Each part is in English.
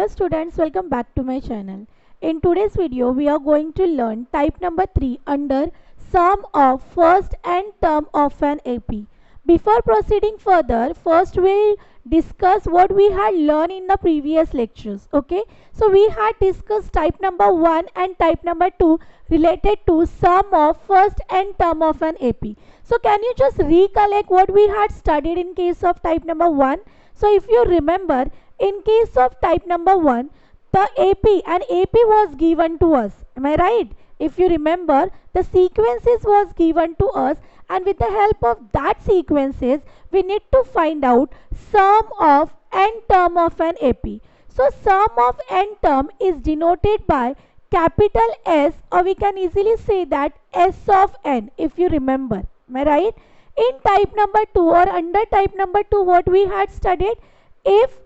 Hello students, welcome back to my channel. In today's video, we are going to learn type number 3 under sum of first and term of an AP. Before proceeding further, first we'll discuss what we had learned in the previous lectures. Okay, so we had discussed type number 1 and type number 2 related to sum of first and term of an AP. So can you just recollect what we had studied in case of type number 1? So if you remember, in case of type number 1, the AP was given to us. Am I right? If you remember, the sequences was given to us, and with the help of that sequences, we need to find out sum of n term of an AP. So sum of n term is denoted by capital S, or we can easily say that S of n, if you remember. Am I right? In type number 2 or under type number 2, what we had studied, if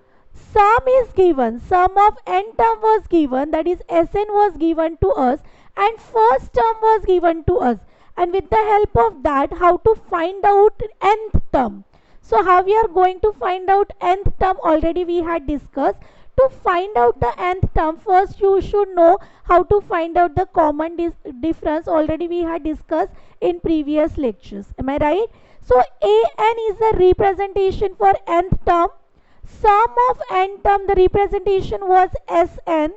sum is given, sum of n term was given, that is Sn was given to us and first term was given to us, and with the help of that, how to find out nth term. So how we are going to find out nth term, already we had discussed. To find out the nth term, first you should know how to find out the common difference. Already we had discussed in previous lectures. Am I right? So an is the representation for nth term. Sum of n term, the representation was Sn.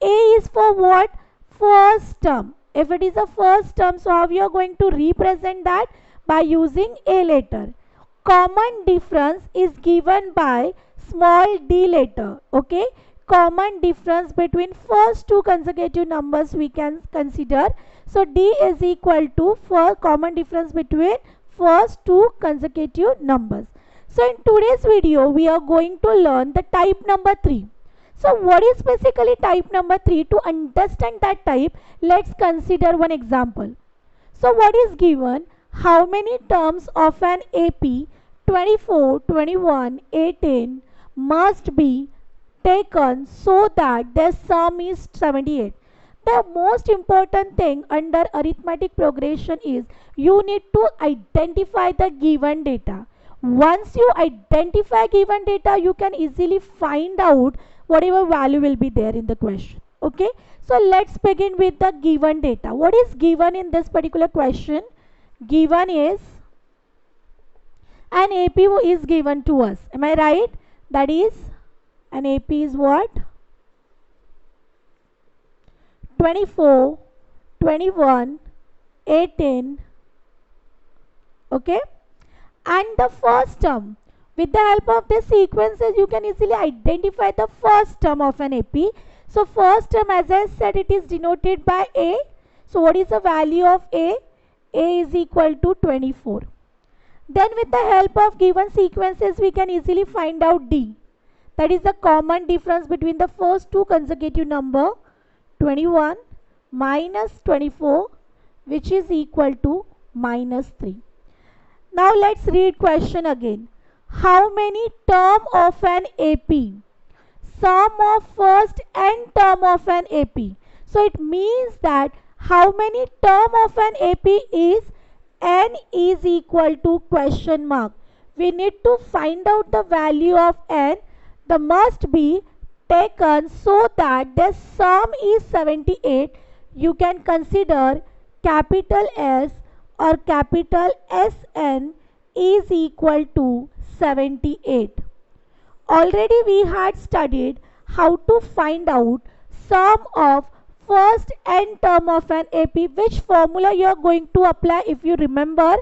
A is for what? First term. If it is a first term, so how we are going to represent that? By using a letter. Common difference is given by small d letter. Okay, common difference between first two consecutive numbers we can consider. So d is equal to for common difference between first two consecutive numbers. So in today's video, we are going to learn the type number 3. So what is basically type number 3? To understand that type, let's consider one example. So what is given? How many terms of an AP 24, 21, 18 must be taken so that their sum is 78. The most important thing under arithmetic progression is you need to identify the given data. Once you identify given data, you can easily find out whatever value will be there in the question. Okay, so let's begin with the given data. What is given in this particular question? Given is an AP is given to us. Am I right? That is, an AP is what? 24, 21, 18. Okay, and the first term. With the help of the sequences, you can easily identify the first term of an AP. So first term, as I said, it is denoted by A. So what is the value of A? A is equal to 24. Then with the help of given sequences, we can easily find out D. That is the common difference between the first two consecutive number, 21 minus 24, which is equal to minus 3. Now let's read question again. How many term of an AP? Sum of first and term of an AP. So it means that how many term of an AP is n is equal to question mark. We need to find out the value of n. The must be taken so that the sum is 78. You can consider capital S or capital Sn is equal to 78. Already we had studied how to find out sum of first n term of an AP. Which formula you are going to apply? If you remember,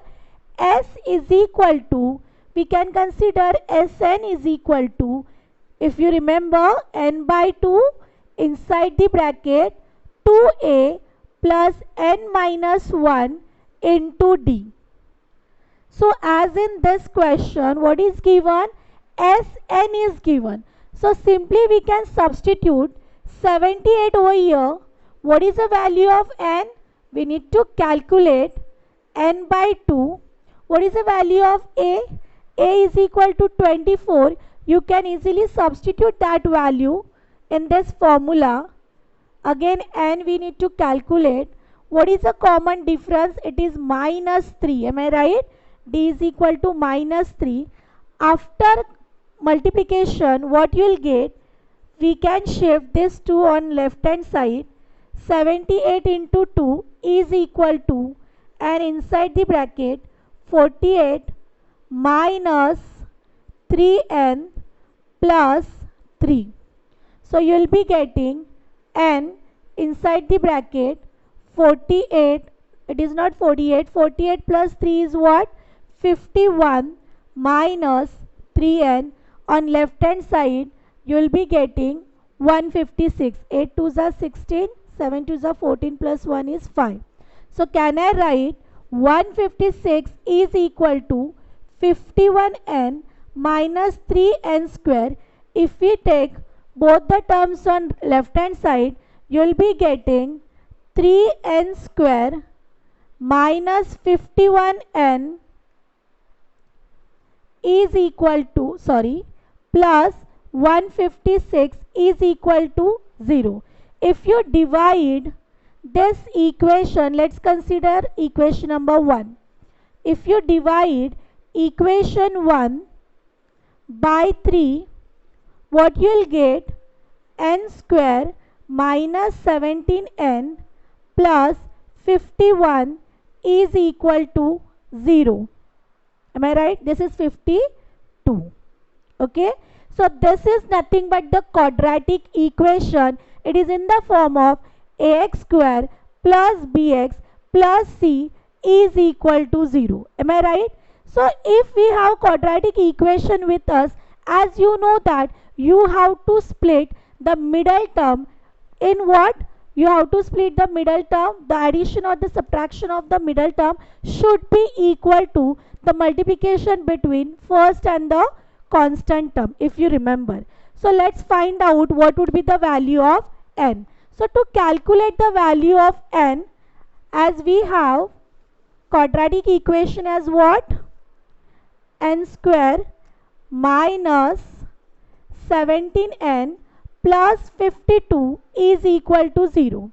S is equal to, we can consider Sn is equal to, if you remember, n by 2 inside the bracket 2a plus n minus 1 into d. So as in this question, what is given? Sn is given. So simply we can substitute 78 over here. What is the value of n? We need to calculate n by 2. What is the value of A? A is equal to 24. You can easily substitute that value in this formula. Again n we need to calculate. What is the common difference? It is minus 3. Am I right? D is equal to minus 3. After multiplication, what you will get? we can shift this 2 on left hand side. 78 into 2 is equal to, and inside the bracket 48 minus 3n plus 3. So you will be getting n inside the bracket 48, it is not 48, 48 plus 3 is what? 51 minus 3n. On left hand side you will be getting 156. 8 2s are 16, 7 2s are 14 plus 1 is 5. So can I write 156 is equal to 51n minus 3n square. If we take both the terms on left hand side, you will be getting 3n square minus 51n is equal to, plus 156 is equal to 0. If you divide this equation, let's consider equation number 1. If you divide equation 1 by 3, what you will get? N square minus 17n plus 51 is equal to 0. Am I right? This is 52. Okay. So this is nothing but the quadratic equation. It is in the form of ax square plus bx plus c is equal to 0. Am I right? So if we have quadratic equation with us, as you know that you have to split the middle term in what? You have to split the middle term. The addition or the subtraction of the middle term should be equal to the multiplication between first and the constant term, if you remember. So let's find out what would be the value of n. So to calculate the value of n, as we have quadratic equation as what? N square minus 17n plus 52 is equal to 0.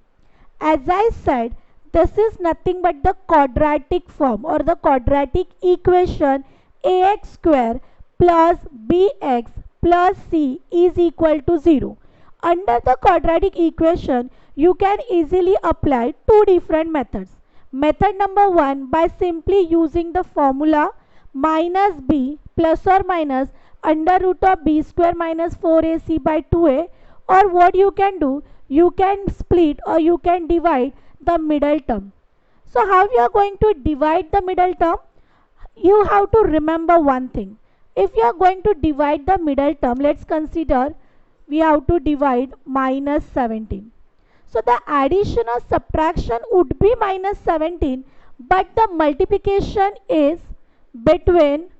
As I said, this is nothing but the quadratic form or the quadratic equation ax square plus bx plus c is equal to 0. Under the quadratic equation, you can easily apply two different methods. Method number 1, by simply using the formula minus b plus or minus under root of b square minus 4ac by 2a, or what you can do, you can split or you can divide the middle term. So how you are going to divide the middle term? You have to remember one thing. If you are going to divide the middle term, let's consider we have to divide minus 17. So the addition or subtraction would be minus 17, but the multiplication is between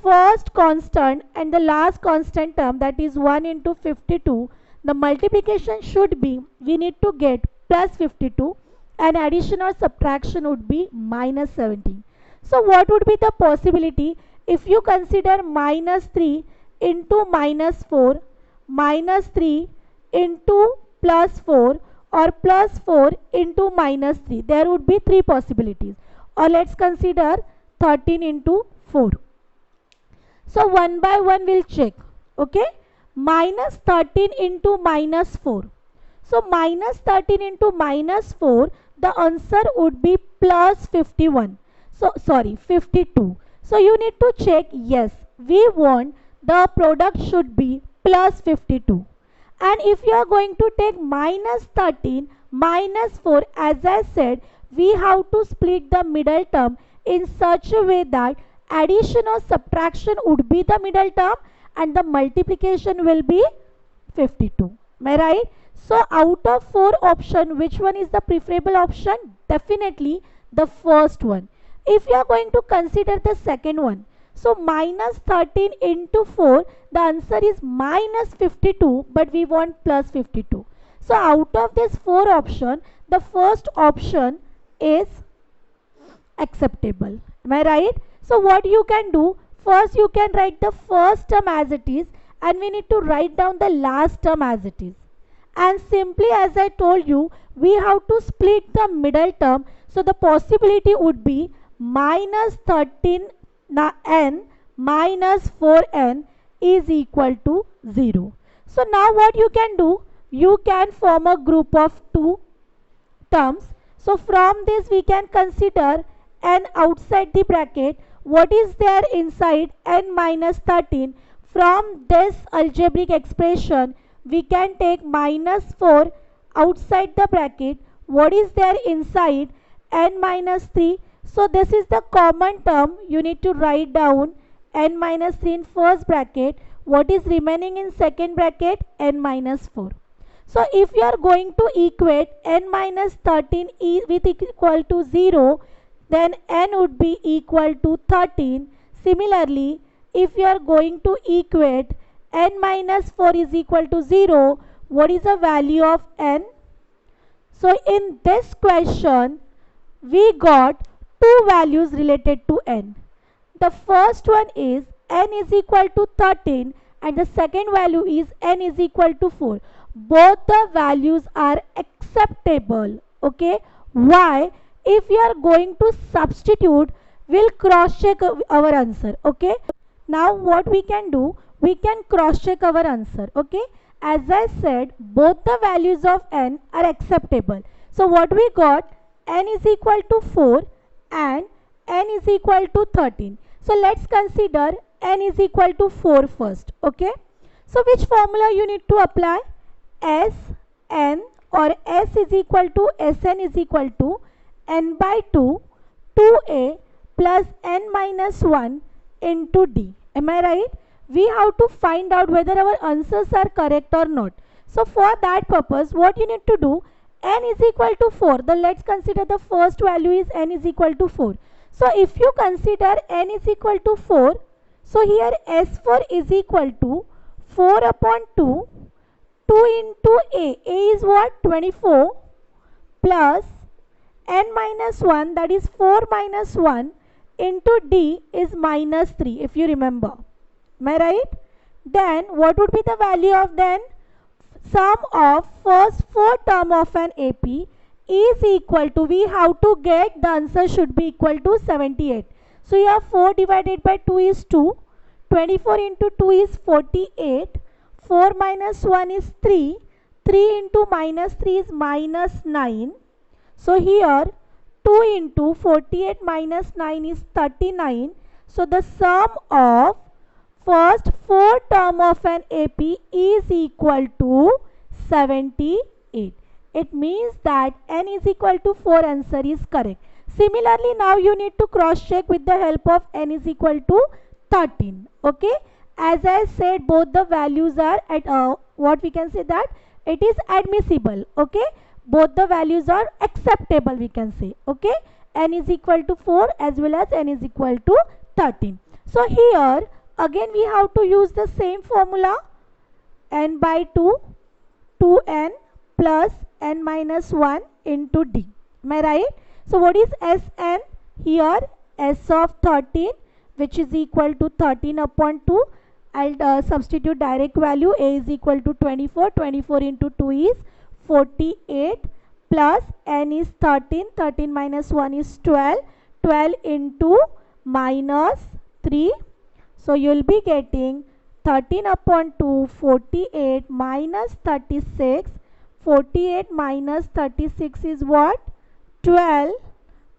first constant and the last constant term, that is 1 into 52. The multiplication should be, we need to get plus 52, and addition or subtraction would be minus 17. So what would be the possibility if you consider minus 3 into minus 4, minus 3 into plus 4, or plus 4 into minus 3? There would be three possibilities. Or let's consider 13 into 4. So one by one we'll check. Okay. Minus 13 into minus 4. So minus 13 into minus 4, the answer would be plus 51. So 52. So you need to check, yes, we want the product should be plus 52. And if you are going to take minus 13 minus 4, as I said, we have to split the middle term in such a way that addition or subtraction would be the middle term and the multiplication will be 52. Am I right? So out of 4 options, which one is the preferable option? Definitely the first one. If you are going to consider the second one, so minus 13 into 4, the answer is minus 52, but we want plus 52. So out of this 4 option, the first option is acceptable. Am I right? So what you can do, first you can write the first term as it is, and we need to write down the last term as it is. And simply, as I told you, we have to split the middle term. So the possibility would be minus 13n minus 4n is equal to 0. So now what you can do, you can form a group of two terms. So from this we can consider n outside the bracket. What is there inside n minus 13? From this algebraic expression we can take minus 4 outside the bracket. What is there inside n minus 3? So this is the common term. You need to write down n minus 3 in first bracket. What is remaining in second bracket? N minus 4. So if you are going to equate n minus 13 with equal to 0, then n would be equal to 13. Similarly, if you are going to equate n minus 4 is equal to 0, what is the value of n? So in this question, we got two values related to n. The first one is n is equal to 13 and the second value is n is equal to 4. Both the values are acceptable. Okay. Why? If you are going to substitute, we'll cross check our answer. Okay. Now what we can do, we can cross check our answer. Okay. As I said, both the values of n are acceptable. So what we got, n is equal to 4 and n is equal to 13. So let's consider n is equal to 4 first. Okay. So which formula you need to apply? Sn or S is equal to Sn is equal to n by 2 2a plus n minus 1 into d. Am I right? We have to find out whether our answers are correct or not. So for that purpose, what you need to do, n is equal to 4. Then let's consider the first value is n is equal to 4. So if you consider n is equal to 4, so here S4 is equal to 4 upon 2, 2 into a. A is what? 24 plus n minus 1, that is 4 minus 1 into d is minus 3, if you remember. Am I right? Then what would be the value of then? Sum of first 4 term of an AP is equal to, we have to get the answer should be equal to 78. So here 4 divided by 2 is 2. 24 into 2 is 48. 4 minus 1 is 3. 3 into minus 3 is minus 9. So here 2 into 48 minus 9 is 39. So the sum of first 4 term of an AP is equal to 78. It means that n is equal to 4, answer is correct. Similarly, now you need to cross check with the help of n is equal to 13. Okay. As I said, both the values are at what we can say that it is admissible. Okay. Both the values are acceptable, we can say. Okay. N is equal to 4 as well as n is equal to 13. So here again we have to use the same formula, n by 2, 2n plus n minus 1 into d. Am I right? So what is Sn? Here S of 13, which is equal to 13 upon 2. I'll substitute direct value. A is equal to 24. 24 into 2 is 48 plus n is 13. 13 minus 1 is 12. 12 into minus 3. So you will be getting 13 upon 2, 48 minus 36. 48 minus 36 is what? 12.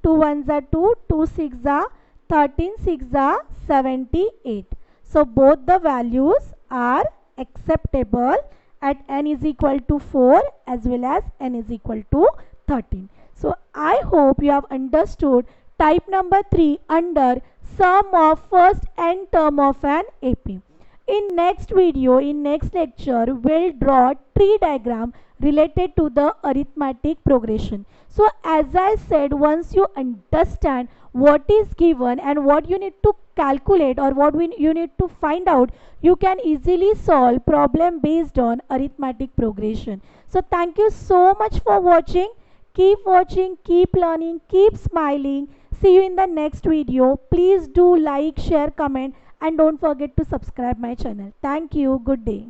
2 1s are 2, 2 6 are 13, 6 are 78. So both the values are acceptable at n is equal to 4 as well as n is equal to 13. So I hope you have understood type number 3 under sum of first n term of an AP. In next video, in next lecture, we'll draw tree diagram related to the arithmetic progression. So as I said, once you understand what is given and what you need to calculate or what you need to find out, you can easily solve problem based on arithmetic progression. So thank you so much for watching. Keep watching, keep learning, keep smiling. See you in the next video. Please do like, share, comment, and don't forget to subscribe my channel. Thank you. Good day.